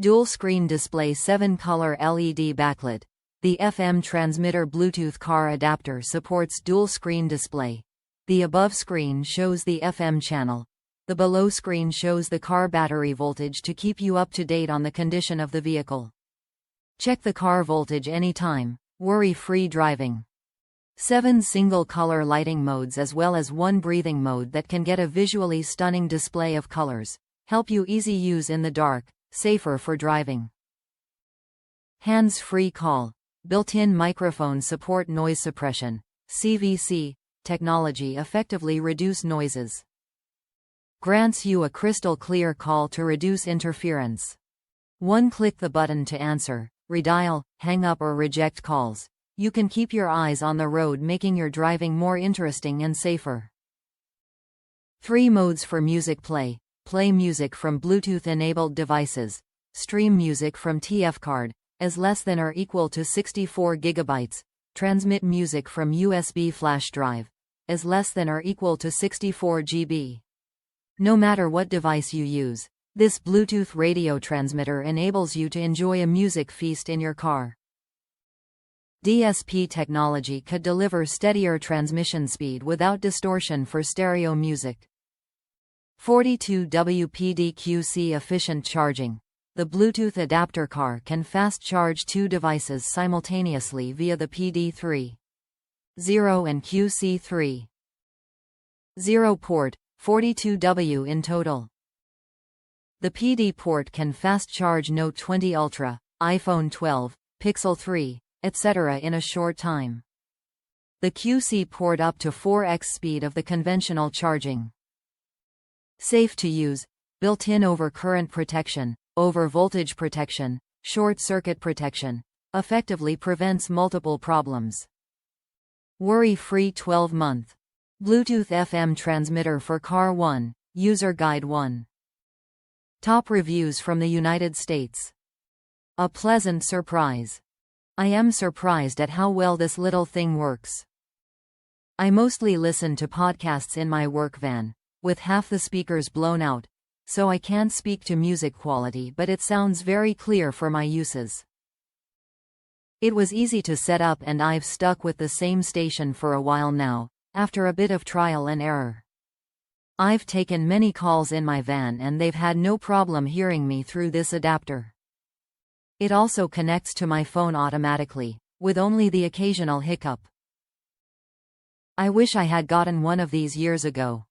Dual-screen display 7 color LED backlit. The FM transmitter Bluetooth car adapter supports dual-screen display. The above screen shows the FM channel. The below screen shows the car battery voltage to keep you up to date on the condition of the vehicle. Check the car voltage anytime. Worry-free driving. 7 single-color lighting modes as well as 1 breathing mode that can get a visually stunning display of colors. Help you easy use in the dark, safer for driving. Hands-free call. Built-in microphone support noise suppression. CVC technology effectively reduce noises. Grants you a crystal clear call to reduce interference. Click the button to answer, redial, hang up or reject calls. You can keep your eyes on the road, making your driving more interesting and safer. 3 modes for music play. Play music from Bluetooth-enabled devices. Stream music from TF card, as less than or equal to 64 GB. Transmit music from USB flash drive, as less than or equal to 64 GB. No matter what device you use, this Bluetooth radio transmitter enables you to enjoy a music feast in your car. DSP technology could deliver steadier transmission speed without distortion for stereo music. 42W PDQC efficient charging. The Bluetooth adapter car can fast charge 2 devices simultaneously via the PD3.0 and QC3.0 port, 42W in total. The PD port can fast charge Note 20 Ultra, iPhone 12, Pixel 3, etc. in a short time. The QC port up to 4x speed of the conventional charging. Safe to use, built-in overcurrent protection, over-voltage protection, short-circuit protection, effectively prevents multiple problems. Worry-free 12-month. Bluetooth FM transmitter for Car 1, User Guide 1. Top reviews from the United States. A pleasant surprise. I am surprised at how well this little thing works. I mostly listen to podcasts in my work van, with half the speakers blown out, so I can't speak to music quality, but it sounds very clear for my uses. It was easy to set up and I've stuck with the same station for a while now, after a bit of trial and error. I've taken many calls in my van and they've had no problem hearing me through this adapter. It also connects to my phone automatically, with only the occasional hiccup. I wish I had gotten one of these years ago.